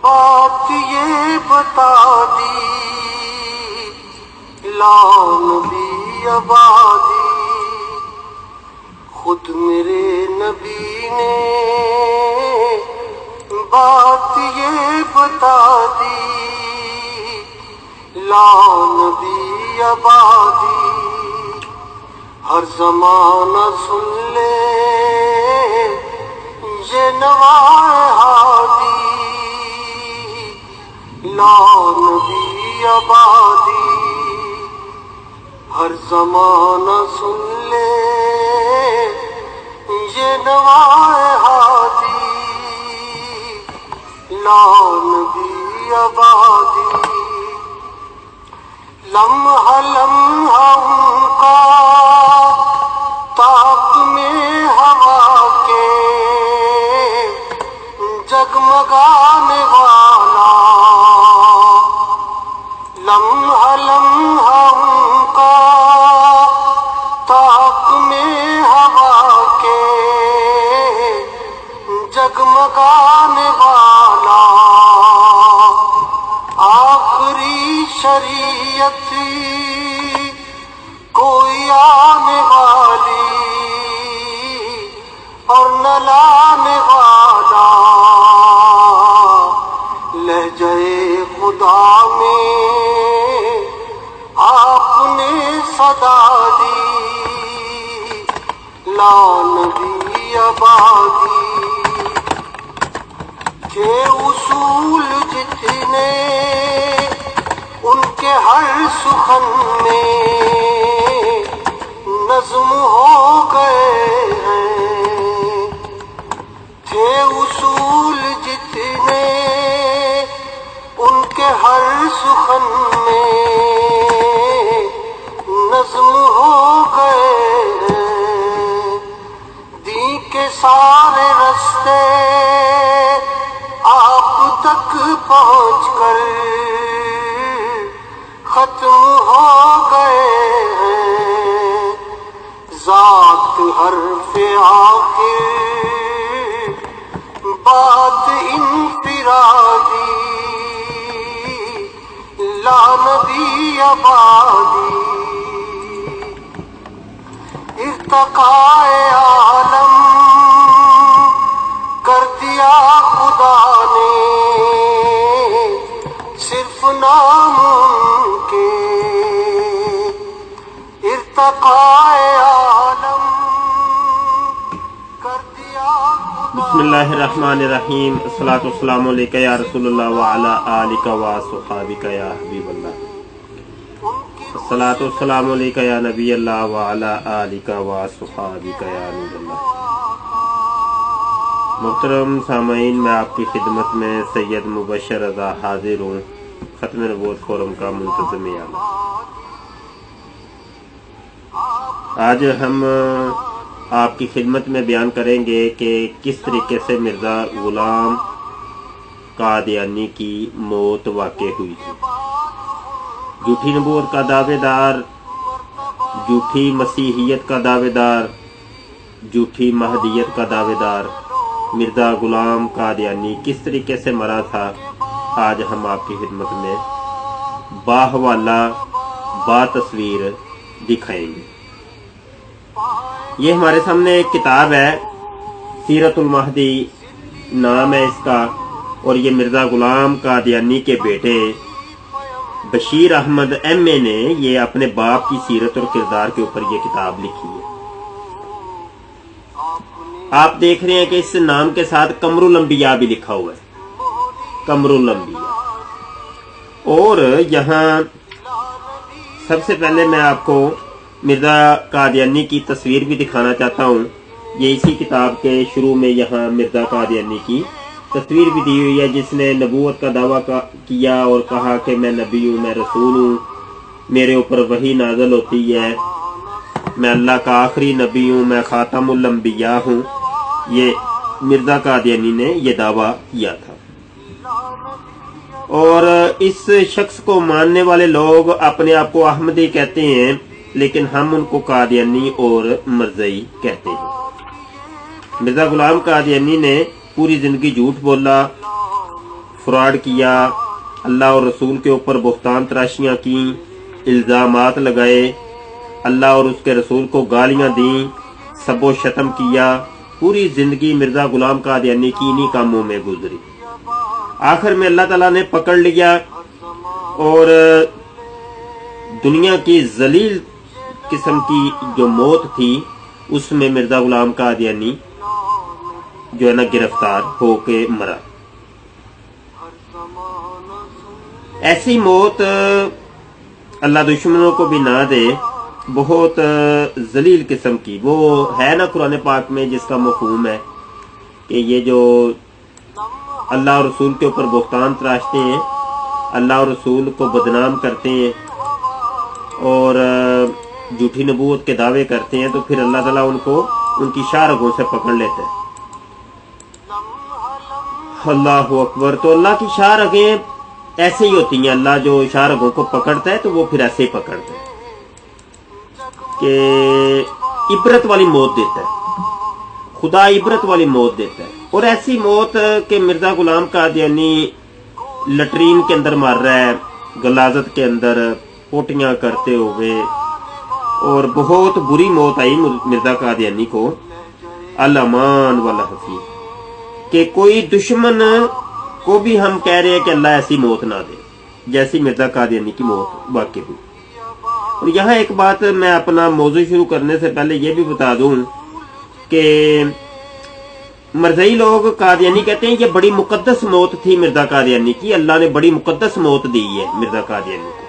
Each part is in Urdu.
بات یہ بتا دی لا نبی آبادی، خود میرے نبی نے بات یہ بتا دی لا نبی آبادی، ہر زمانہ سن لے یہ نوائے ہادی لا نبی آبادی، ہر زمانہ سن لے یہ نوائے ہادی لا نبی آبادی، لمحہ لمحہ ان کا طاق میں ہوا کے جگمگانے والا، لمحہ لمحہ ان کا طاق میں ہوا کے جگمگانے والا، آخری شریعت کوئی آنے والی اور نہ لانے والا، لہجۂ خدا میں آپ نے صدا دی لا نبی آبادی، کہ اصول جتنے ان کے ہر سخن میں نظم ہو گئے ہیں، تھے اصول جتنے ان کے ہر سخن میں نظم ہو گئے ہیں، دین کے سارے رستے آپ تک پہنچ کر ختم ہو گئے ہیں، ذات حرف آخر بات انفرادی لا نبی آبادی، ارتقائے عالم کر دیا خدا نے صرف نام ان کے، ارتقائے عالم کر دیا خدا۔ بسم اللہ الرحمن الرحیم، الصلاۃ والسلام علیکہ یا رسول اللہ وعلی آلک واصحابک یا حبیب اللہ، الصلاۃ والسلام علیکہ یا نبی اللہ وعلی آلک واصحابک یا نور اللہ۔ محترم سامعین، میں آپ کی خدمت میں سید مبشر رضا حاضر ہوں، ختم نبوت فورم کا منتظم عام۔ آج ہم آپ کی خدمت میں بیان کریں گے کہ کس طریقے سے مرزا غلام قادیانی کی موت واقع ہوئی تھی۔ جھوٹی نبوت کا دعوے دار، جھوٹی مسیحیت کا دعوے دار، جھوٹی مہدیت کا دعوے دار مرزا غلام قادیانی کس طریقے سے مرا تھا، آج ہم آپ کی خدمت میں باحوالہ با تصویر دکھائیں گے۔ یہ ہمارے سامنے ایک کتاب ہے، سیرت المہدی نام ہے اس کا، اور یہ مرزا غلام قادیانی کے بیٹے بشیر احمد ایم اے نے یہ اپنے باپ کی سیرت اور کردار کے اوپر یہ کتاب لکھی ہے۔ آپ دیکھ رہے ہیں کہ اس نام کے ساتھ قمر الانبیاء بھی لکھا ہوا ہے، قمر الانبیاء۔ اور یہاں سب سے پہلے میں آپ کو مرزا قادیانی کی تصویر بھی دکھانا چاہتا ہوں۔ یہ اسی کتاب کے شروع میں یہاں مرزا قادیانی کی تصویر بھی دی ہوئی ہے، جس نے نبوت کا دعویٰ کیا اور کہا کہ میں نبی ہوں، میں رسول ہوں، میرے اوپر وحی نازل ہوتی ہے، میں اللہ کا آخری نبی ہوں، میں خاتم الانبیاء ہوں۔ یہ مرزا قادیانی نے یہ دعویٰ کیا تھا، اور اس شخص کو ماننے والے لوگ اپنے آپ کو احمدی کہتے ہیں، لیکن ہم ان کو قادیانی اور مرزائی کہتے ہیں۔ مرزا غلام قادیانی نے پوری زندگی جھوٹ بولا، فراڈ کیا، اللہ اور رسول کے اوپر بہتان تراشیاں کی، الزامات لگائے، اللہ اور اس کے رسول کو گالیاں دیں، سب و شتم کیا، پوری زندگی مرزا غلام قادیانی کی انہی کاموں میں گزری۔ آخر میں اللہ تعالیٰ نے پکڑ لیا اور دنیا کی ذلیل قسم کی جو موت تھی اس میں مرزا غلام قادیانی جو ہے نا گرفتار ہو کے مرا۔ ایسی موت اللہ دشمنوں کو بھی نہ دے، بہت ذلیل قسم کی۔ وہ ہے نا قرآن پاک میں جس کا مفہوم ہے کہ یہ جو اللہ اور رسول کے اوپر بہتان تراشتے ہیں، اللہ اور رسول کو بدنام کرتے ہیں اور جھوٹی نبوت کے دعوے کرتے ہیں، تو پھر اللہ تعالیٰ ان کو ان کی شاہ رگوں سے پکڑ لیتا ہے۔ اللہ اکبر۔ تو اللہ کی شاہ رگیں ایسے ہی ہوتی ہیں، اللہ جو شاہ رگوں کو پکڑتا ہے تو وہ پھر ایسے ہی پکڑتا ہے کہ عبرت والی موت دیتا ہے، خدا عبرت والی موت دیتا ہے۔ اور ایسی موت کہ مرزا غلام قادیانی لٹرین کے اندر مر رہا ہے، غلاظت کے اندر پوٹیاں کرتے ہوئے، اور بہت بری موت آئی مرزا قادیانی کو، الامان والحفیظ، کہ کوئی دشمن کو بھی ہم کہہ رہے ہیں کہ اللہ ایسی موت نہ دے جیسی مرزا قادیانی کی موت واقع ہوئی۔ اور یہاں ایک بات میں اپنا موضوع شروع کرنے سے پہلے یہ بھی بتا دوں کہ مرزائی لوگ قادیانی کہتے ہیں یہ بڑی مقدس موت تھی مرزا قادیانی کی، اللہ نے بڑی مقدس موت دی ہے مرزا قادیانی کو،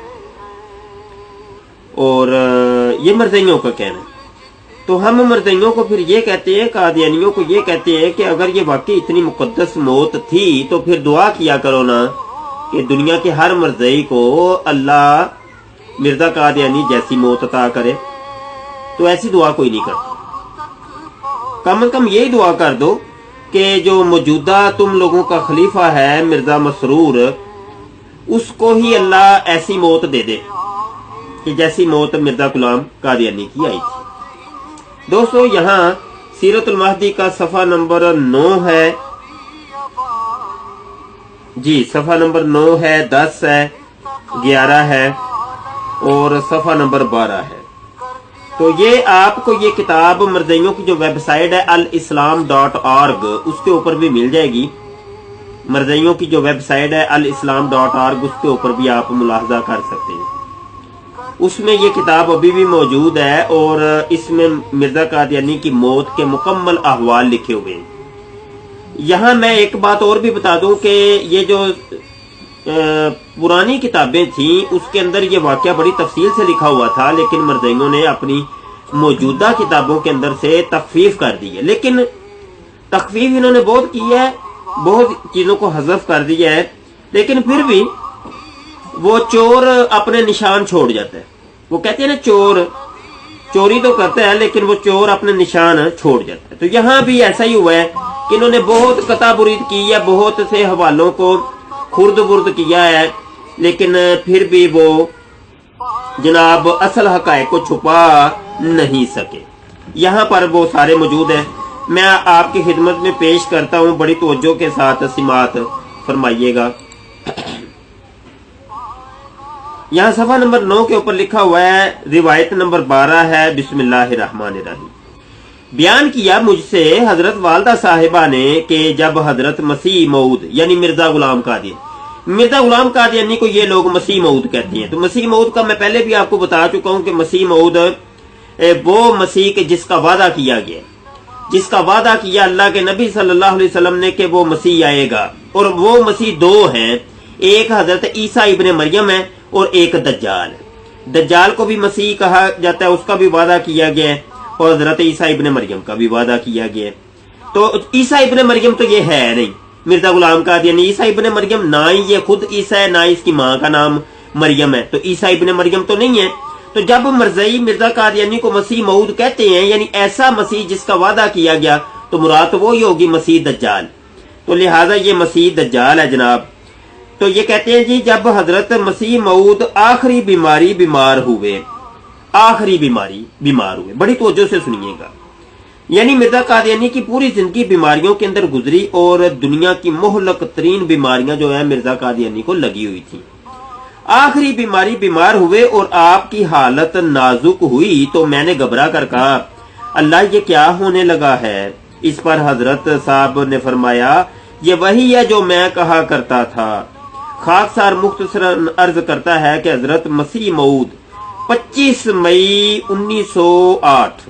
اور یہ مرزائیوں کا کہنا ہے۔ تو ہم مرزائیوں کو پھر یہ کہتے ہیں، قادیانیوں کو یہ کہتے ہیں کہ اگر یہ واقعی اتنی مقدس موت تھی تو پھر دعا کیا کرو نا کہ دنیا کے ہر مرزائی کو اللہ مرزا قادیانی جیسی موت عطا کرے۔ تو ایسی دعا کوئی نہیں کرتا، کم از کم یہی دعا کر دو کہ جو موجودہ تم لوگوں کا خلیفہ ہے مرزا مسرور، اس کو ہی اللہ ایسی موت دے دے کہ جیسی موت مرزا غلام قادیانی کی آئی تھی۔ دوستو یہاں سیرت المہدی کا صفحہ نمبر 9 ہے، جی صفحہ نمبر 9 ہے، 10 ہے، 11 ہے اور صفحہ نمبر 12 ہے۔ تو یہ آپ کو یہ کتاب مرزائیوں کی جو ویب سائٹ ہے الاسلام.org اس کے اوپر بھی مل جائے گی۔ مرزائیوں کی جو ویب سائٹ ہے الاسلام.org اس کے اوپر بھی آپ ملاحظہ کر سکتے ہیں، اس میں یہ کتاب ابھی بھی موجود ہے اور اس میں مرزا قادیانی کی موت کے مکمل احوال لکھے ہوئے ہیں۔ یہاں میں ایک بات اور بھی بتا دوں کہ یہ جو پرانی کتابیں تھیں اس کے اندر یہ واقعہ بڑی تفصیل سے لکھا ہوا تھا، لیکن مرزائیوں نے اپنی موجودہ کتابوں کے اندر سے تخفیف کر دی ہے۔ لیکن تخفیف انہوں نے بہت کی ہے، بہت چیزوں کو حذف کر دیا ہے، لیکن پھر بھی وہ چور اپنے نشان چھوڑ جاتا ہے۔ وہ کہتے ہیں نا چور چوری تو کرتا ہے لیکن وہ چور اپنے نشان چھوڑ جاتا ہے۔ تو یہاں بھی ایسا ہی ہوا ہے کہ انہوں نے بہت قطع برید کی ہے، بہت سے حوالوں کو خرد برد کیا ہے، لیکن پھر بھی وہ جناب اصل حقائق کو چھپا نہیں سکے۔ یہاں پر وہ سارے موجود ہیں، میں آپ کی خدمت میں پیش کرتا ہوں، بڑی توجہ کے ساتھ سماعت فرمائیے گا۔ یہاں صفحہ نمبر 9 کے اوپر لکھا ہوا ہے، روایت نمبر 12 ہے، بسم اللہ الرحمن الرحیم۔ بیان کیا مجھ سے حضرت والدہ صاحبہ نے کہ جب حضرت مسیح موعود یعنی مرزا غلام قادیانی کو یہ لوگ مسیح موعود کہتے ہیں۔ تو مسیح موعود کا میں پہلے بھی آپ کو بتا چکا ہوں کہ مسیح موعود وہ مسیح کے جس کا وعدہ کیا گیا، جس کا وعدہ کیا اللہ کے نبی صلی اللہ علیہ وسلم نے کہ وہ مسیح آئے گا، اور وہ مسیح دو ہیں، ایک حضرت عیسیٰ ابن مریم ہے اور ایک دجال ہے۔ دجال کو بھی مسیح کہا جاتا ہے، اس کا بھی وعدہ کیا گیا ہے، اور حضرت عیسیٰ ابن مریم کا بھی وعدہ کیا گیا ہے۔ تو عیسیٰ ابن مریم تو یہ ہے نہیں، مرزا غلام قادیانی عیسیٰ ابن مریم نہ ہی یہ خود عیسیٰ ہے، نہ اس کی ماں کا نام مریم ہے، تو عیسیٰ ابن مریم تو نہیں ہے۔ تو جب مرزائی مرزا قادیانی کو مسیح موعود کہتے ہیں یعنی ایسا مسیح جس کا وعدہ کیا گیا، تو مراد وہی ہوگی مسیح دجال، تو لہٰذا یہ مسیح دجال ہے جناب۔ تو یہ کہتے ہیں جی جب حضرت مسیح موعود آخری بیماری بیمار ہوئے، بڑی توجہ سے سنیے گا۔ یعنی مرزا قادیانی کی پوری زندگی بیماریوں کے اندر گزری اور دنیا کی مہلک ترین بیماریاں جو ہیں مرزا قادیانی کو لگی ہوئی تھی. آخری بیمار ہوئے اور آپ کی حالت نازک ہوئی تو میں نے گھبرا کر کہا اللہ یہ کیا ہونے لگا ہے. اس پر حضرت صاحب نے فرمایا یہ وہی ہے جو میں کہا کرتا تھا. خاکسار مختصراً عرض کرتا ہے کہ حضرت مسیح موعود 25 مئی 1908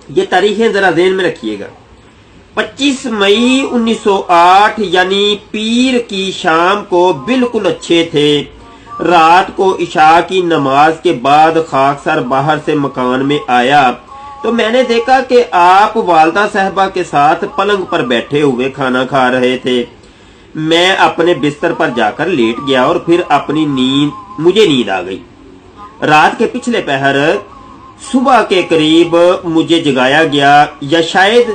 یہ تاریخیں ذرا ذہن میں رکھیے گا. 25 مئی 1908 یعنی پیر کی شام کو بالکل اچھے تھے. رات کو عشاء کی نماز کے بعد خاکسار باہر سے مکان میں آیا تو میں نے دیکھا کہ آپ والدہ صاحبہ کے ساتھ پلنگ پر بیٹھے ہوئے کھانا کھا رہے تھے. میں اپنے بستر پر جا کر لیٹ گیا اور پھر مجھے نیند آ گئی. رات کے پچھلے پہر صبح کے قریب مجھے جگایا گیا یا شاید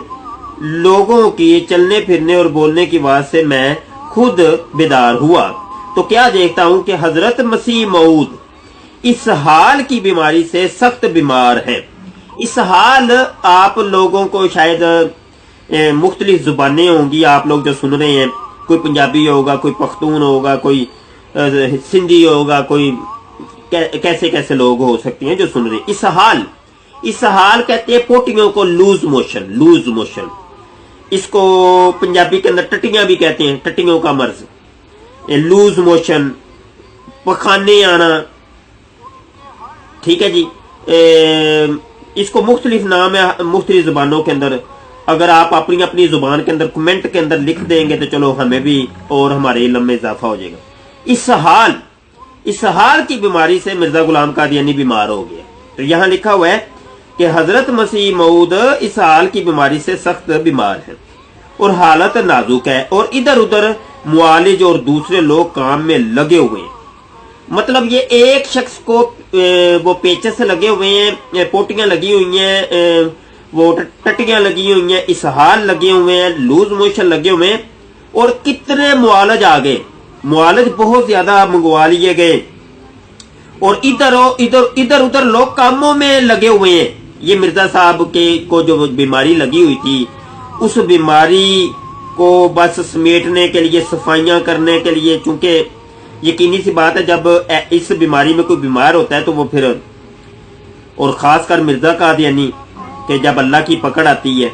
لوگوں کی چلنے پھرنے اور بولنے کی آواز سے میں خود بیدار ہوا تو کیا دیکھتا ہوں کہ حضرت مسیح موعود اس حال کی بیماری سے سخت بیمار ہیں. اس حال آپ لوگوں کو شاید مختلف زبانیں ہوں گی آپ لوگ جو سن رہے ہیں. کوئی پنجابی ہوگا, کوئی پختون ہوگا, کوئی سندھی ہوگا, کوئی کیسے لوگ ہو سکتے ہیں جو سن رہے ہیں. اس حال کہتے ہیں پوٹیوں کو لوز موشن. اس کو پنجابی کے اندر ٹٹیاں بھی کہتے ہیں, ٹٹیوں کا مرض, لوز موشن, پخانے آنا. ٹھیک ہے جی. اس کو مختلف نام ہے مختلف زبانوں کے اندر. اگر آپ اپنی زبان کے اندر کمنٹ کے اندر لکھ دیں گے تو چلو ہمیں بھی اور ہمارے علم میں اضافہ ہو جائے گا. اس حال کی بیماری سے مرزا غلام قادیانی بیمار ہو گیا. تو یہاں لکھا ہوا ہے کہ حضرت مسیح موعود اس حال کی بیماری سے سخت بیمار ہے اور حالت نازک ہے اور ادھر ادھر معالج اور دوسرے لوگ کام میں لگے ہوئے ہیں. مطلب یہ ایک شخص کو وہ پیچس لگے ہوئے ہیں, پوٹیاں لگی ہوئی ہیں, وہ ٹٹیاں لگی ہوئی ہیں, اسہال لگے ہوئے ہیں, لوز موشن لگے ہوئے ہیں اور کتنے معالج آ گئے. معالج بہت زیادہ منگوا لیے گئے اور ادھر ادھر لوگ کاموں میں لگے ہوئے ہیں. یہ مرزا صاحب کو جو بیماری لگی ہوئی تھی اس بیماری کو بس سمیٹنے کے لیے, صفائیاں کرنے کے لیے, چونکہ یقینی سی بات ہے جب اس بیماری میں کوئی بیمار ہوتا ہے تو وہ پھر, اور خاص کر مرزا قادیانی کہ جب اللہ کی پکڑ آتی ہے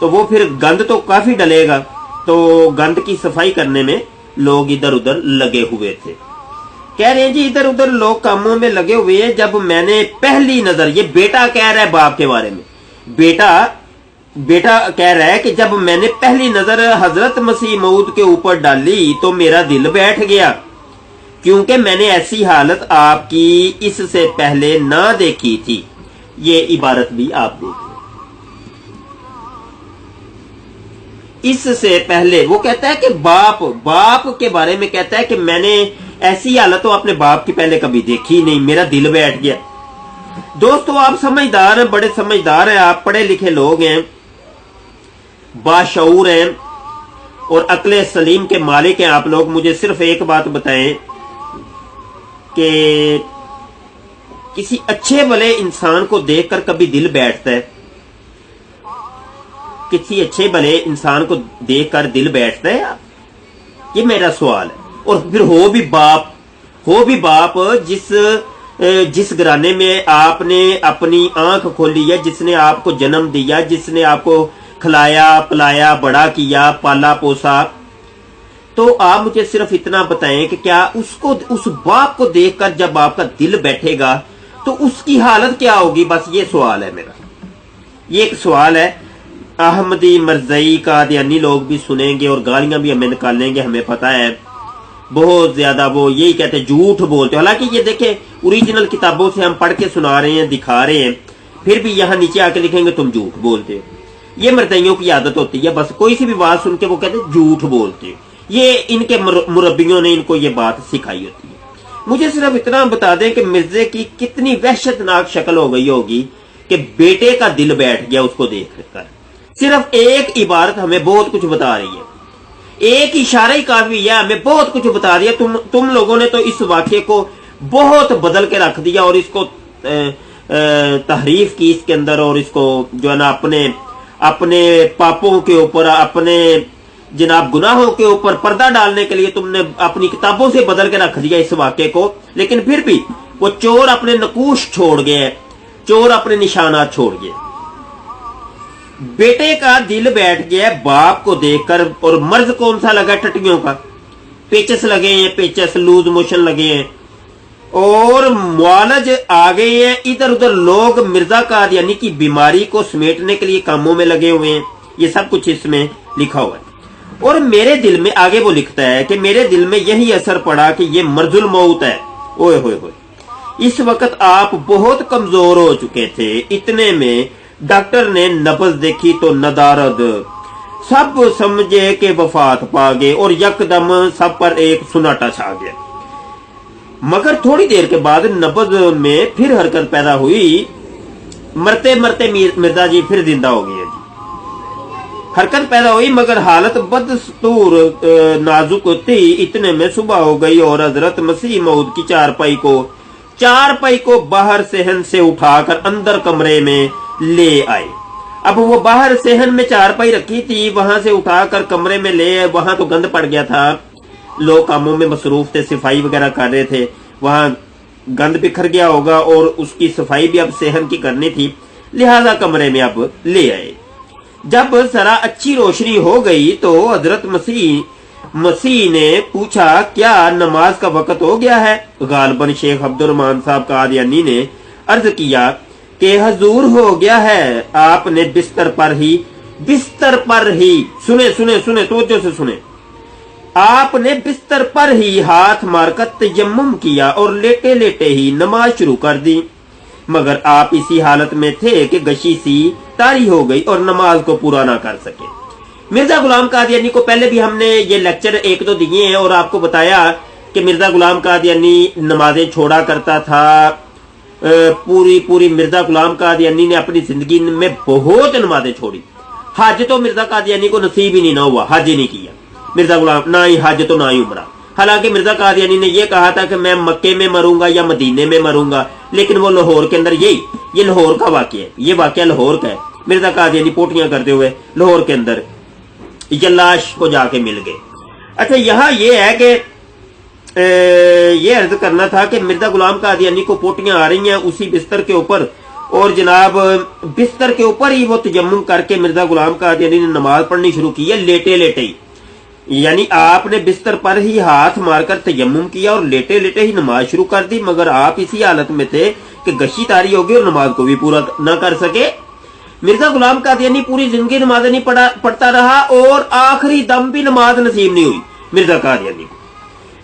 تو وہ پھر گند تو کافی ڈلے گا, تو گند کی صفائی کرنے میں لوگ ادھر ادھر لگے ہوئے تھے. کہہ رہے ہیں جی ادھر ادھر لوگ کاموں میں لگے ہوئے ہیں. جب میں نے پہلی نظر, یہ بیٹا کہہ رہا ہے باپ کے بارے میں, بیٹا کہہ رہا ہے کہ جب میں نے پہلی نظر حضرت مسیح موعود کے اوپر ڈالی تو میرا دل بیٹھ گیا کیونکہ میں نے ایسی حالت آپ کی اس سے پہلے نہ دیکھی تھی. یہ عبارت بھی آپ دیکھ لیں. اس سے پہلے وہ کہتا ہے کہ باپ کے بارے میں کہتا ہے کہ میں نے ایسی حالت تو اپنے باپ کی پہلے کبھی دیکھی نہیں, میرا دل بیٹھ گیا. دوستو آپ سمجھدار ہیں, بڑے سمجھدار ہیں, آپ پڑھے لکھے لوگ ہیں, باشعور ہیں اور عقل سلیم کے مالک ہیں آپ لوگ. مجھے صرف ایک بات بتائیں کہ کسی اچھے بھلے انسان کو دیکھ کر کبھی دل بیٹھتا ہے؟ کسی اچھے بھلے انسان کو دیکھ کر دل بیٹھتا ہے؟ یہ میرا سوال ہے. اور پھر ہو بھی باپ جس گھرانے میں آپ نے اپنی آنکھ کھولی ہے, جس نے آپ کو جنم دیا, جس نے آپ کو کھلایا پلایا, بڑا کیا, پالا پوسا, تو آپ مجھے صرف اتنا بتائیں کہ کیا اس باپ کو دیکھ کر جب آپ کا دل بیٹھے گا تو اس کی حالت کیا ہوگی؟ بس یہ سوال ہے میرا, یہ ایک سوال ہے. احمدی, مرزائی, قادیانی لوگ بھی سنیں گے اور گالیاں بھی ہمیں نکالیں گے, ہمیں پتا ہے بہت زیادہ وہ یہی کہتے ہیں جھوٹ بولتے. حالانکہ یہ دیکھیں اوریجنل کتابوں سے ہم پڑھ کے سنا رہے ہیں, دکھا رہے ہیں, پھر بھی یہاں نیچے آ کے لکھیں گے تم جھوٹ بولتے. یہ مرزائیوں کی عادت ہوتی ہے, بس کوئی سی بھی بات سن کے وہ کہتے ہیں جھوٹ بولتے. یہ ان کے مربیوں نے ان کو یہ بات سکھائی ہوتی ہے. مجھے صرف اتنا بتا دیں کہ مرزے کی کتنی وحشت ناک شکل ہو گئی ہوگی کہ بیٹے کا دل بیٹھ گیا اس کو دیکھ کر. صرف ایک عبارت ہمیں بہت کچھ بتا رہی ہے, ایک اشارہ ہی کافی ہے, ہمیں بہت کچھ بتا دیا. تم لوگوں نے تو اس واقعے کو بہت بدل کے رکھ دیا اور اس کو تحریف کی اس کے اندر، اور اس کو جو ہے نا اپنے پاپوں کے اوپر، اپنے جناب گناہوں کے اوپر پردہ ڈالنے کے لیے تم نے اپنی کتابوں سے بدل کے رکھ دیا اس واقعے کو. لیکن پھر بھی وہ چور اپنے نقوش چھوڑ گئے، چور اپنے نشانات چھوڑ گئے. بیٹے کا دل بیٹھ گیا باپ کو دیکھ کر، اور مرض کون سا لگا؟ ٹٹیوں کا. پیچس لگے ہیں، پیچس لوز موشن لگے ہیں، اور معالج آ گئے ہیں. ادھر ادھر لوگ مرزا قادیانی کی بیماری کو سمیٹنے کے لیے کاموں میں لگے ہوئے ہیں. یہ سب کچھ اس میں لکھا ہوا ہے. اور میرے دل میں، آگے وہ لکھتا ہے کہ میرے دل میں یہی اثر پڑا کہ یہ مرض الموت ہے. اوئے ہوئے ہوئے، اس وقت آپ بہت کمزور ہو چکے تھے. اتنے میں ڈاکٹر نے نبض دیکھی تو ندارد، سب سمجھے کہ وفات پا گئے، اور یکدم سب پر ایک سناٹا چھا گیا. مگر تھوڑی دیر کے بعد نبض میں پھر حرکت پیدا ہوئی. مرتے مرتے مرزا جی پھر زندہ ہو گئے. حرکت پیدا ہوئی مگر حالت بدستور نازک تھی. اتنے میں صبح ہو گئی اور حضرت مسیح موعود کی چارپائی کو باہر صحن سے اٹھا کر اندر کمرے میں لے آئے. اب وہ باہر صحن میں چارپائی رکھی تھی، وہاں سے اٹھا کر کمرے میں لے آئے. وہاں تو گند پڑ گیا تھا، لوگ کاموں میں مصروف تھے، صفائی وغیرہ کر رہے تھے، وہاں گند بکھر گیا ہوگا اور اس کی صفائی بھی اب صحن کی کرنی تھی، لہذا کمرے میں اب لے آئے. جب ذرا اچھی روشنی ہو گئی تو حضرت مسیح نے پوچھا کیا نماز کا وقت ہو گیا ہے؟ غالباً شیخ عبد الرحمان صاحب قادیانی نے عرض کیا کہ حضور ہو گیا ہے. آپ نے بستر پر ہی سنے توجہ سے سنے، آپ نے بستر پر ہی ہاتھ مار کر تیمم کیا اور لیٹے لیٹے ہی نماز شروع کر دی. مگر آپ اسی حالت میں تھے کہ غشی سی طاری ہو گئی اور نماز کو پورا نہ کر سکے. مرزا غلام قادیانی کو پہلے بھی ہم نے یہ لیکچر ایک دو دیے ہیں اور آپ کو بتایا کہ مرزا غلام قادیانی نمازیں چھوڑا کرتا تھا. پوری مرزا غلام قادیانی نے اپنی زندگی میں بہت نمازیں چھوڑی. حج تو مرزا قادیانی کو نصیب ہی نہیں نہ ہوا، حج ہی نہیں کیا مرزا غلام، نہ ہی حج تو نہ ہی عمرہ. حالانکہ مرزا قادیانی نے یہ کہا تھا کہ میں مکے میں مروں گا یا مدینے میں مروں گا، لیکن وہ لاہور کے اندر یہ لاہور کا واقعہ ہے، یہ واقعہ لاہور کا ہے. مرزا قادیانی پوٹیاں کرتے ہوئے لاہور کے اندر یلاش کو جا کے مل گئے. اچھا، یہاں یہ ہے کہ یہ عرض کرنا تھا کہ مرزا غلام قادیانی کو پوٹیاں آ رہی ہیں اسی بستر کے اوپر، اور جناب بستر کے اوپر ہی وہ تیمم کر کے مرزا غلام قادیانی نے نماز پڑھنی شروع کی ہے، لیٹے لیٹے ہی. یعنی آپ نے بستر پر ہی ہاتھ مار کر تیمم کیا اور لیٹے لیٹے ہی نماز شروع کر دی. مگر آپ اسی حالت میں تھے کہ غشی طاری ہو گئی اور نماز کو بھی پورا نہ کر سکے. مرزا غلام قادیانی پوری زندگی نماز نہیں پڑھتا رہا اور آخری دم بھی نماز نصیب نہیں ہوئی مرزا قادیانی کو.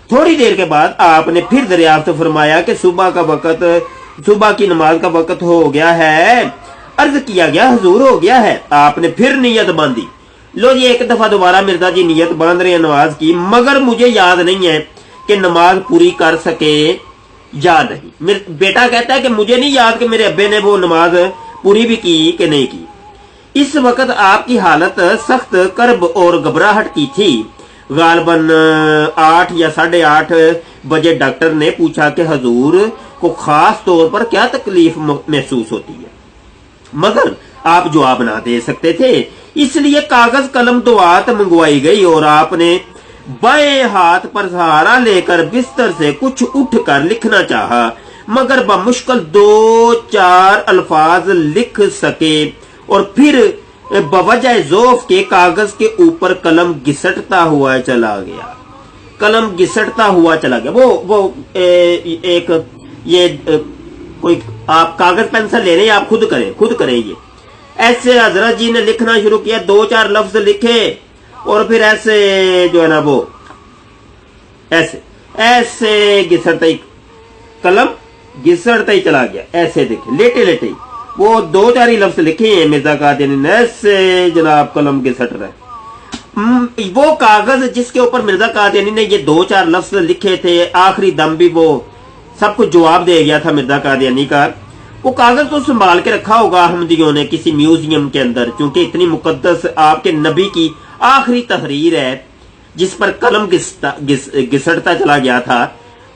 تھوڑی دیر کے بعد آپ نے پھر دریافت فرمایا کہ صبح کی نماز کا وقت ہو گیا ہے. عرض کیا گیا حضور ہو گیا ہے. آپ نے پھر نیت باندھی. لو جی، ایک دفعہ دوبارہ مرزا جی نیت باندھ رہے ہیں نماز کی، مگر مجھے یاد نہیں ہے کہ نماز پوری کر سکے یا نہیں. بیٹا کہتا ہے کہ مجھے نہیں یاد کہ میرے ابے نے وہ نماز پوری بھی کی کہ نہیں کی. اس وقت آپ کی حالت سخت کرب اور گھبراہٹ کی تھی. غالباً 8 یا 8:30 بجے ڈاکٹر نے پوچھا کہ حضور کو خاص طور پر کیا تکلیف محسوس ہوتی ہے، مگر آپ جواب نہ دے سکتے تھے. اس لیے کاغذ قلم دعات منگوائی گئی اور آپ نے بائیں ہاتھ پر سہارا لے کر بستر سے کچھ اٹھ کر لکھنا چاہا، مگر بمشکل 2-4 الفاظ لکھ سکے اور پھر بوجہ ضعف کے کاغذ کے اوپر قلم گھسٹتا ہوا چلا گیا. وہ ایک یہ کوئی آپ کاغذ پینسل لے رہے ہیں، آپ خود کریں. یہ ایسے حضرت جی نے لکھنا شروع کیا، 2-4 لفظ لکھے اور پھر ایسے جو ہے نا وہ ایسے گھسٹتا ہی چلا گیا. ایسے دیکھیں لیٹے لیٹے وہ 2-4 ہی لفظ لکھے ہیں مرزا قادیانی نے، ایسے جناب قلم گھسٹ رہا ہے. وہ کاغذ جس کے اوپر مرزا قادیانی نے یہ 2-4 لفظ لکھے تھے، آخری دم بھی وہ سب کچھ جواب دے گیا تھا مرزا قادیانی کا. وہ کاغذ تو سنبھال کے رکھا ہوگا احمدیوں نے کسی میوزیم کے اندر، کیونکہ اتنی مقدس آپ کے نبی کی آخری تحریر ہے جس پر قلم گھسٹتا چلا گیا تھا.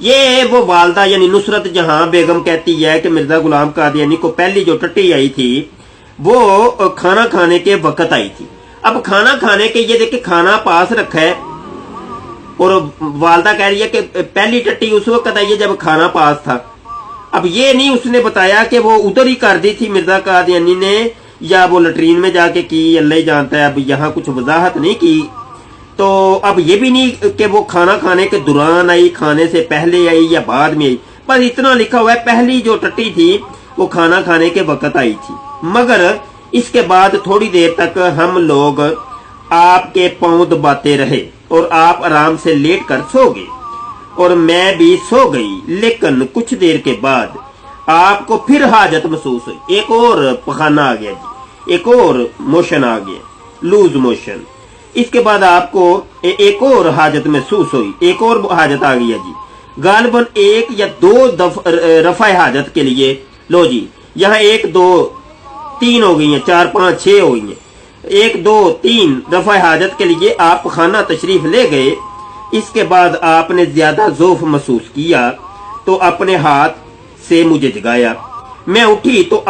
یہ وہ والدہ یعنی نصرت جہاں بیگم کہتی ہے کہ مرزا غلام قادیانی کو پہلی جو ٹٹی آئی تھی وہ کھانا کھانے کے وقت آئی تھی. اب کھانا کھانے کے یہ دیکھیں کھانا پاس رکھا ہے اور والدہ کہہ رہی ہے کہ پہلی ٹٹی اس وقت آئی ہے جب کھانا پاس تھا. اب یہ نہیں اس نے بتایا کہ وہ ادھر ہی کر دی تھی مرزا قادیانی نے یا وہ لٹرین میں جا کے کی، اللہ ہی جانتا ہے. اب یہاں کچھ وضاحت نہیں کی. تو اب یہ بھی نہیں کہ وہ کھانا کھانے کے دوران آئی، کھانے سے پہلے آئی یا بعد میں آئی، بس اتنا لکھا ہوا ہے پہلی جو ٹٹی تھی وہ کھانا کھانے کے وقت آئی تھی. مگر اس کے بعد تھوڑی دیر تک ہم لوگ آپ کے پاؤں دباتے رہے اور آپ آرام سے لیٹ کر سو گئے اور میں بھی سو گئی. لیکن کچھ دیر کے بعد آپ کو پھر حاجت محسوس ہوئی، ایک اور پخانہ آ گیا جی، ایک اور موشن آ گیا، لوز موشن. اس کے بعد آپ کو ایک اور حاجت محسوس ہوئی، ایک اور حاجت آ گیا جی. غالباً ایک یا دو رفع حاجت کے لیے لو جی یہاں 1 2 3 ہو گئی ہیں، 4 5 6 ہو گئی ہیں. 1 2 3 رفع حاجت کے لیے آپ خانہ تشریف لے گئے. اس کے بعد آپ نے زیادہ ذوف محسوس کیا تو اپنے ہاتھ سے مجھے جگایا. میں اٹھی تو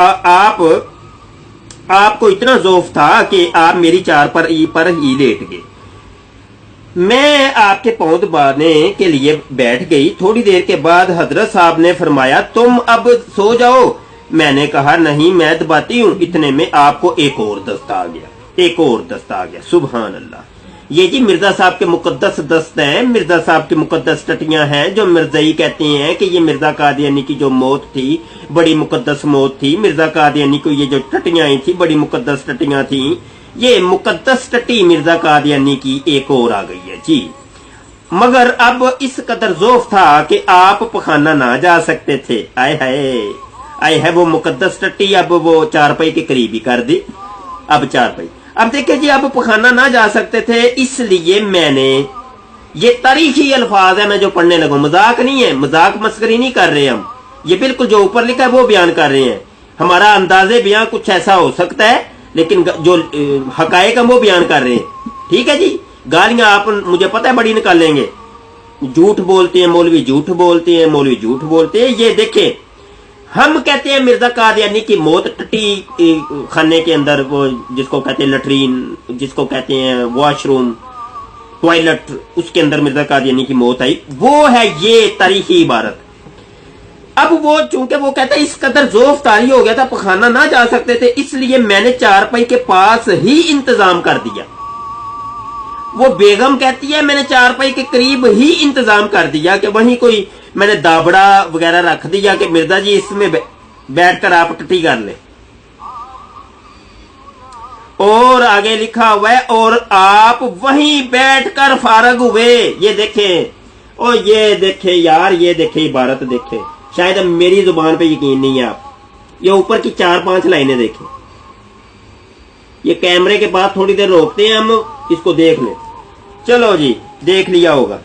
آپ کو اتنا ذوف تھا کہ آپ میری چار پر ہی لیٹ گئے. میں آپ کے پاؤں دبانے کے لیے بیٹھ گئی. تھوڑی دیر کے بعد حضرت صاحب نے فرمایا تم اب سو جاؤ. میں نے کہا نہیں میں دباتی ہوں. اتنے میں آپ کو ایک اور دستہ آ گیا، ایک اور دستہ آ گیا. سبحان اللہ. یہ جی مرزا صاحب کے مقدس دست ہیں، مرزا صاحب کی مقدس ٹٹیاں ہیں جو مرزائی کہتے ہیں کہ یہ مرزا قادیانی کی جو موت تھی بڑی مقدس موت تھی. مرزا قادیانی کو یہ جو ٹٹیاں آئی تھی بڑی مقدس ٹٹیاں تھیں. یہ مقدس ٹٹی مرزا قادیانی کی ایک اور آ گئی ہے جی. مگر اب اس قدر ذوف تھا کہ آپ پخانہ نہ جا سکتے تھے. آئے ہائے آئے ہے وہ مقدس ٹٹی اب وہ چارپائی کے قریب ہی کر دی. اب چارپائی اب دیکھیں جی اب پخانہ نہ جا سکتے تھے، اس لیے میں نے یہ تاریخی الفاظ ہے میں جو پڑھنے لگا، مذاق نہیں ہے، مذاق مسکری نہیں کر رہے ہم. یہ بالکل جو اوپر لکھا ہے وہ بیان کر رہے ہیں. ہمارا انداز بیان کچھ ایسا ہو سکتا ہے لیکن جو حقائق ہم وہ بیان کر رہے ہیں. ٹھیک ہے جی. گالیاں آپ مجھے پتہ ہے بڑی نکال لیں گے، جھوٹ بولتے ہیں مولوی، جھوٹ بولتے ہیں مولوی، جھوٹ بولتے ہیں. یہ دیکھیں ہم کہتے ہیں مرزا قادیانی کی موت ٹٹی خانے کے اندر، وہ جس کو کہتے ہیں لٹرین، جس کو کہتے ہیں واش روم، ٹوائلٹ، اس کے اندر مرزا قادیانی کی موت آئی. وہ ہے یہ تاریخی عبارت. اب وہ چونکہ وہ کہتا ہے اس قدر ذوف طاری ہو گیا تھا پخانہ نہ جا سکتے تھے، اس لیے میں نے چارپائی کے پاس ہی انتظام کر دیا. وہ بیگم کہتی ہے میں نے چارپائی کے قریب ہی انتظام کر دیا کہ وہیں کوئی میں نے دابڑا وغیرہ رکھ دیا کہ مرزا جی اس میں بیٹھ کر آپ ٹٹی کر لیں. اور آگے لکھا ہوا ہے اور آپ وہیں بیٹھ کر فارغ ہوئے. یہ دیکھیں او یہ دیکھیں یار، یہ دیکھیں عبارت دیکھیں. شاید میری زبان پہ یقین نہیں ہے آپ. یہ اوپر کی 4 5 لائنیں دیکھیں. یہ کیمرے کے پاس تھوڑی دیر روکتے ہیں ہم، اس کو دیکھ لیں. چلو جی دیکھ لیا ہوگا،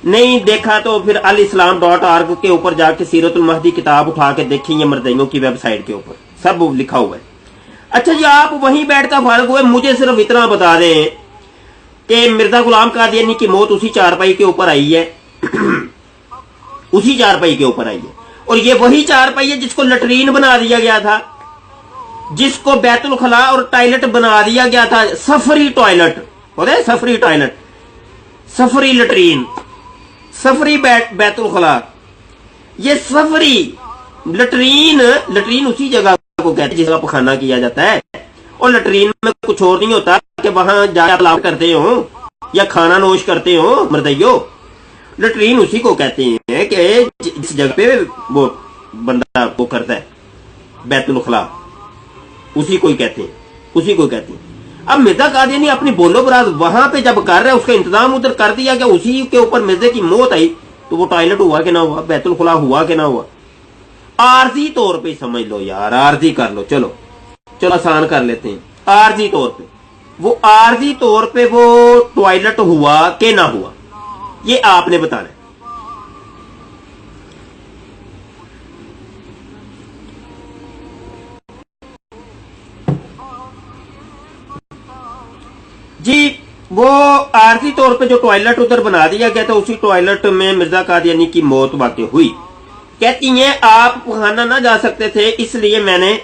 نہیں دیکھا تو پھر alislam.org کے اوپر جا کے سیرت المہدی کتاب اٹھا کے دیکھیں، یہ مرزائیوں کی ویب سائٹ کے اوپر سب لکھا ہوا ہے. اچھا جی آپ وہیں بیٹھ کر فارغ ہوئے. مجھے صرف اتنا بتا دیں کہ مرزا غلام قادیانی کی موت اسی چارپائی کے اوپر آئی ہے اسی چارپائی کے اوپر آئی ہے. اور یہ وہی چارپائی ہے جس کو لٹرین بنا دیا گیا تھا، جس کو بیت الخلاء اور ٹوائلٹ بنا دیا گیا تھا. سفری ٹوائلٹ ہوتا ہے، سفری ٹوائلٹ، سفری لٹرین، سفری بیت الخلاء. یہ سفری لٹرین اسی جگہ کو کہتے ہیں جس کا پخانہ کیا جاتا ہے. اور لٹرین میں کچھ اور نہیں ہوتا کہ وہاں جا کے پلاٹ کرتے ہوں یا کھانا نوش کرتے ہوں مردیوں. لٹرین اسی کو کہتے ہیں کہ جس جگہ پہ وہ بندہ وہ کرتا ہے بیت الخلاء، اسی کو کہتے ہیں، اسی کو کہتے ہیں. اب مرزا قادیانی اپنی بولو براز وہاں پہ جب کر رہا ہے، اس کا انتظام ادھر کر دیا کہ اسی کے اوپر مرزے کی موت آئی تو وہ ٹوائلٹ ہوا کہ نہ ہوا، بیت الخلاء ہوا کہ نہ ہوا. عارضی طور پہ سمجھ لو یار، عارضی کر لو. چلو آسان کر لیتے ہیں. عارضی طور پہ وہ عارضی طور پہ وہ ٹوائلٹ ہوا کہ نہ ہوا، یہ آپ نے بتانا ہے. جی وہ عارضی طور پہ جو ٹوائلٹ ادھر بنا دیا گیا تھا اسی ٹوائلٹ میں مرزا قادیانی کی موت واقع ہوئی. کہتی ہیں آپ خانہ نہ جا سکتے تھے اس لیے میں نے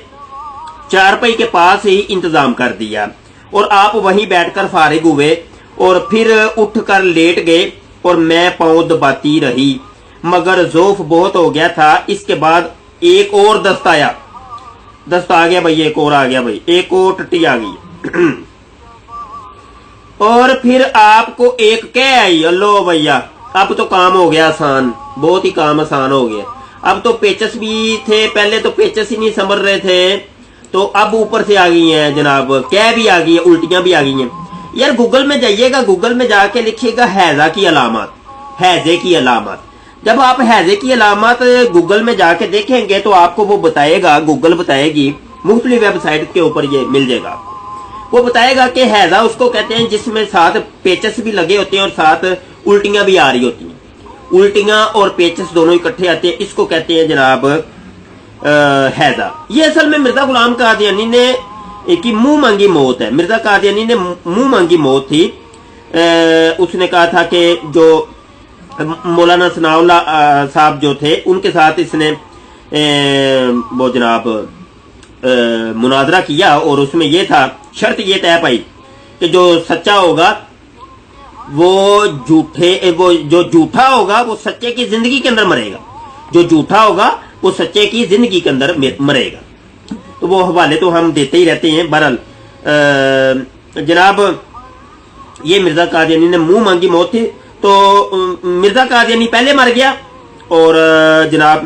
چارپائی کے پاس ہی انتظام کر دیا اور آپ وہیں بیٹھ کر فارغ ہوئے اور پھر اٹھ کر لیٹ گئے اور میں پاؤں دباتی رہی مگر ذوف بہت ہو گیا تھا. اس کے بعد ایک اور دست آ گیا بھائی، ایک اور آ گیا بھائی، ایک اور ٹٹی آ گئی اور پھر آپ کو ایک کہہ آئی. اللہ بھیا اب تو کام ہو گیا آسان، بہت ہی کام آسان ہو گیا. اب تو پیچس بھی تھے، پہلے تو پیچس ہی نہیں سنبھل رہے تھے تو اب اوپر سے آ گئی ہیں جناب، کہہ بھی آ گئی ہیں، الٹیاں بھی آ گئی ہیں. یار گوگل میں جائیے گا، گوگل میں جا کے لکھیے گا حیضہ کی علامات، حیضے کی علامات. جب آپ حیضے کی علامات گوگل میں جا کے دیکھیں گے تو آپ کو وہ بتائے گا، گوگل بتائے گی، مختلف ویب سائٹ کے اوپر یہ مل جائے گا آپ کو. وہ بتائے گا کہ حیضہ اس کو کہتے ہیں جس میں ساتھ پیچس بھی لگے ہوتے ہیں اور ساتھ الٹیاں بھی آ رہی ہوتی ہیں. الٹیاں اور پیچس دونوں اکٹھے آتے ہیں، اس کو کہتے ہیں جناب حیضہ. یہ اصل میں مرزا غلام قادیانی نے کی منہ مانگی موت ہے. مرزا قادیانی نے منہ مانگی موت تھی. اس نے کہا تھا کہ جو مولانا ثناء اللہ صاحب جو تھے ان کے ساتھ اس نے وہ جناب مناظرہ کیا اور اس میں یہ تھا، شرط یہ طے پائی کہ جو سچا ہوگا وہ جو جھوٹا ہوگا وہ سچے کی زندگی کے اندر مرے گا، جو جھوٹا ہوگا وہ سچے کی زندگی کے اندر مرے گا. تو وہ حوالے تو ہم دیتے ہی رہتے ہیں. بہرحال جناب یہ مرزا قادیانی نے منہ مانگی موت تھی. تو مرزا قادیانی پہلے مر گیا اور جناب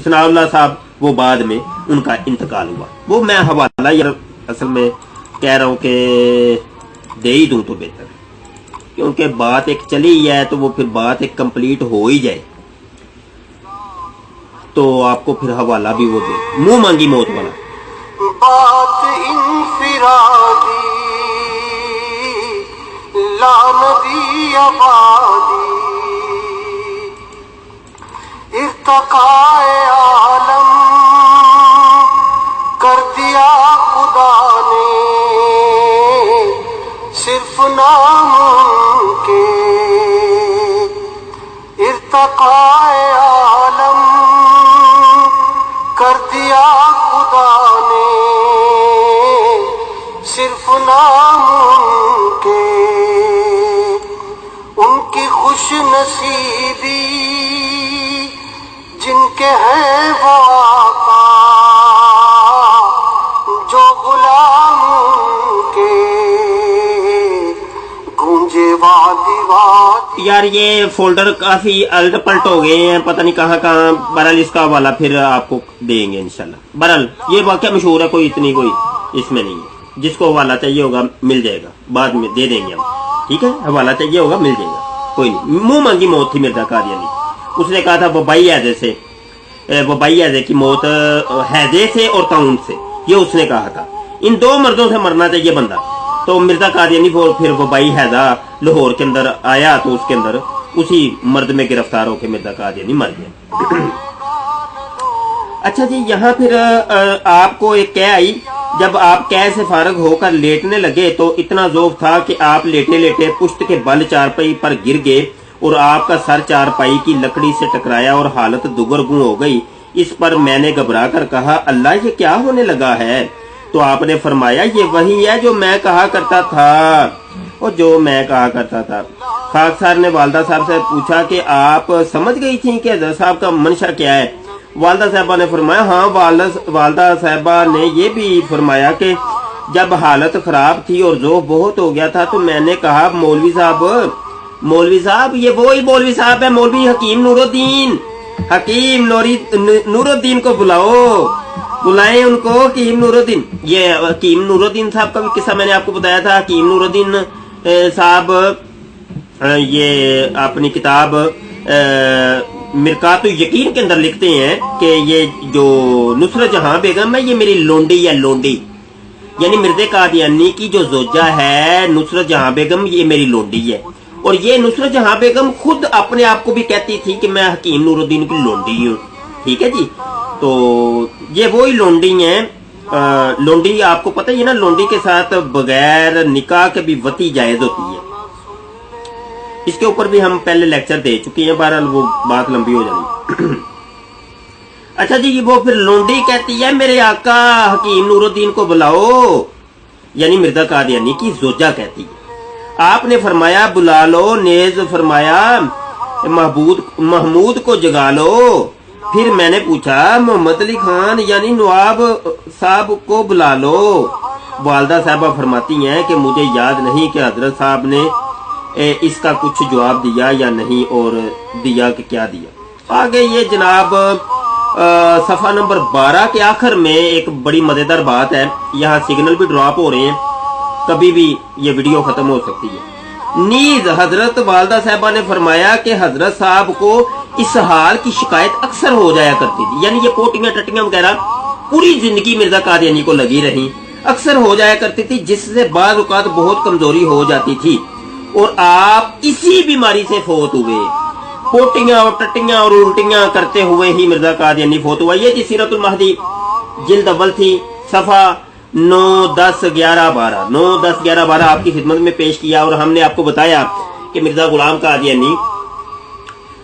ثناء اللہ صاحب وہ بعد میں ان کا انتقال ہوا. وہ میں حوالہ یار اصل میں کہہ رہا ہوں کہ دے ہی دوں تو بہتر، کیونکہ بات ایک چلی ہی ہے تو وہ پھر بات ایک کمپلیٹ ہو ہی جائے تو آپ کو پھر حوالہ بھی وہ دے. منہ مانگی موت والا بات انفرادی لا نبی آبادی ارتقاء عالم کر دیا خدا نے صرف نام کے. ارتقاء عالم کر دیا خدا نے صرف نام کے. ان کی خوش نصیبی جن کے ہیں وہ آقا جو غلام کے گونجے وادی وادی. یار یہ فولڈر کافی الٹ پلٹ ہو گئے ہیں، پتہ نہیں کہاں کہاں. بہرحال اس کا حوالہ پھر آپ کو دیں گے انشاءاللہ. بہرحال یہ واقعہ مشہور ہے، کوئی اتنی کوئی اس میں نہیں ہے. جس کو حوالہ چاہیے ہوگا مل جائے گا، بعد میں دے دیں گے ہم. ٹھیک ہے، حوالہ چاہیے ہوگا مل جائے گا، کوئی نہیں. منہ مانگی موت تھی مرزا قادیانی. اس نے کہا تھا وبائی حیضے سے، وبائی حیضے کی موت حیضے سے اور طاعون سے، یہ اس نے کہا تھا. ان دو مردوں سے مرنا چاہیے بندہ. تو مرزا قادیانی پھر وبائی حیضہ لاہور کے اندر آیا تو اس کے اندر اسی مرد میں گرفتار ہو کے مرزا قادیانی مر گیا. اچھا جی، یہاں پھر آپ کو ایک کہہ آئی. جب آپ قید سے فارغ ہو کر لیٹنے لگے تو اتنا ذوف تھا کہ آپ لیٹے لیٹے پشت کے بل چارپائی پر گر گئے اور آپ کا سر چارپائی کی لکڑی سے ٹکرایا اور حالت دگرگوں ہو گئی. اس پر میں نے گھبرا کر کہا اللہ یہ کیا ہونے لگا ہے؟ تو آپ نے فرمایا یہ وہی ہے جو میں کہا کرتا تھا. اور جو میں کہا کرتا تھا. خاکسار نے والدہ صاحب سے پوچھا کہ آپ سمجھ گئی تھیں کہ حضرت صاحب کا منشا کیا ہے؟ والدہ صاحبہ نے فرمایا ہاں. والدہ صاحبہ نے یہ بھی فرمایا کہ جب حالت خراب تھی اور ذوف بہت ہو گیا تھا تو میں نے کہا مولوی صاحب یہ وہی مولوی صاحب ہے، مولوی حکیم نور الدین کو بلائیں ان کو. حکیم نور الدین، یہ حکیم نور الدین صاحب کا بھی قصہ میں نے آپ کو بتایا تھا. حکیم نور الدین صاحب یہ اپنی کتاب مرکات یقین کے اندر لکھتے ہیں کہ یہ جو نصرت جہاں بیگم ہے یہ میری لونڈی ہے. لونڈی یعنی مرزا قادیانی کی جو زوجہ ہے نصرت جہاں بیگم، یہ میری لونڈی ہے. اور یہ نصرت جہاں بیگم خود اپنے آپ کو بھی کہتی تھی کہ میں حکیم نور الدین کی لونڈی ہوں. ٹھیک ہے جی، تو یہ وہی لونڈی ہیں. لونڈی آپ کو پتہ ہی ہے نا، لونڈی کے ساتھ بغیر نکاح کے بھی وتی جائز ہوتی ہے. اس کے اوپر بھی ہم پہلے لیکچر دے چکے ہیں، بہرحال وہ بات لمبی ہو جانی۔ اچھا جی، وہ پھر لونڈی کہتی ہے میرے آقا حکیم نور الدین کو بلاؤ، یعنی مرزا قادیانی کی زوجہ کہتی ہے۔ آپ نے فرمایا بلا لو، نیز فرمایا محمود کو جگا لو۔ پھر میں نے پوچھا محمد علی خان یعنی نواب صاحب کو بلا لو۔ والدہ صاحبہ فرماتی ہیں کہ مجھے یاد نہیں کہ حضرت صاحب نے اس کا کچھ جواب دیا یا نہیں، اور دیا کہ کیا دیا۔ آگے یہ جناب صفحہ نمبر 12 کے آخر میں ایک بڑی مزیدار بات ہے، یہاں سگنل بھی ڈراپ ہو رہے ہیں، کبھی بھی یہ ویڈیو ختم ہو سکتی ہے۔ نیز حضرت والدہ صاحبہ نے فرمایا کہ حضرت صاحب کو اس حال کی شکایت اکثر ہو جایا کرتی تھی، یعنی یہ پوٹیاں ٹٹیاں وغیرہ پوری زندگی مرزا قادیانی کو لگی رہی، اکثر ہو جایا کرتی تھی، جس سے بعض اوقات بہت کمزوری ہو جاتی تھی، اور آپ اسی بیماری سے فوت ہوئے۔ پوٹیاں اور ٹٹیاں اور الٹیاں کرتے ہوئے ہی مرزا قادیانی فوت ہوا۔ یہ جی سیرت المہدی جلد اول تھی، صفحہ 9، 10، 11، 12 9، 10، 11، 12 آپ کی خدمت میں پیش کیا، اور ہم نے آپ کو بتایا کہ مرزا غلام قادیانی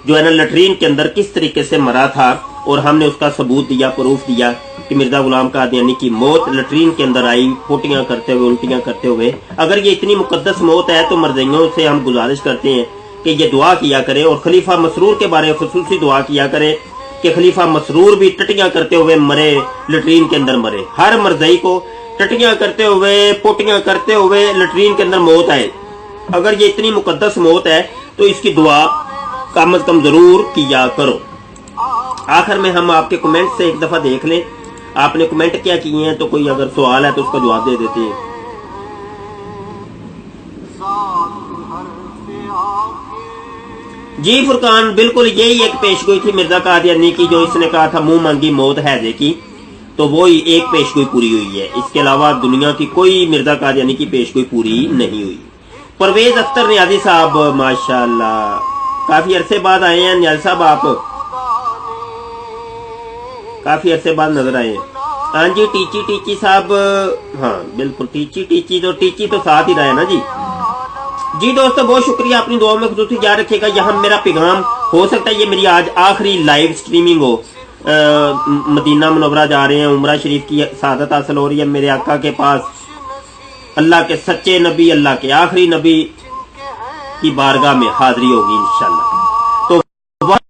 جو ہے نا لٹرین کے اندر کس طریقے سے مرا تھا، اور ہم نے اس کا ثبوت دیا، پروف دیا کہ مرزا غلام قادیانی کی موت لٹرین کے اندر آئی، پوٹیاں کرتے ہوئے، الٹیاں کرتے ہوئے۔ اگر یہ اتنی مقدس موت ہے تو مرزائیوں سے ہم گزارش کرتے ہیں کہ یہ دعا کیا کرے، اور خلیفہ مسرور کے بارے خصوصی دعا کیا کرے کہ خلیفہ مسرور بھی ٹٹیاں کرتے ہوئے مرے، لٹرین کے اندر مرے۔ ہر مرزائی کو ٹٹیاں کرتے ہوئے، پوٹیاں کرتے ہوئے لٹرین کے اندر موت آئے۔ اگر یہ اتنی مقدس موت ہے تو اس کی دعا کم از کم ضرور کیا کرو۔ آخر میں ہم آپ کے کمنٹ سے ایک دفعہ دیکھ لیں، آپ نے کمنٹ کیا کیے ہیں، تو کوئی اگر سوال ہے تو اس کا جواب دے دیتے ہیں۔ جی فرقان، بالکل یہی ایک پیش گوئی تھی مرزا قادیانی کی، جو اس نے کہا تھا منہ مانگی موت حیضے کی، تو وہی ایک پیش گوئی پوری ہوئی ہے۔ اس کے علاوہ دنیا کی کوئی مرزا قادیانی کی پیش گوئی پوری نہیں ہوئی۔ پرویز اختر نیازی صاحب ماشاءاللہ کافی عرصے بعد آئے ہیں، نیازی صاحب آپ کافی عرصے بعد نظر آئے ہیں۔ ہاں جی ٹیچی صاحب، ہاں بالکل ٹیچی تو ساتھ ہی رہا ہے نا جی۔ جی دوستو بہت شکریہ، اپنی دعاؤں میں خصوصی یاد رکھیے گا۔ یہاں میرا پیغام ہو سکتا ہے یہ میری آج آخری لائیو سٹریمنگ ہو، مدینہ منورہ جا رہے ہیں، عمرہ شریف کی سعادت حاصل ہو رہی ہے، میرے آقا کے پاس اللہ کے سچے نبی، اللہ کے آخری نبی کی بارگاہ میں حاضری ہوگی انشاءاللہ۔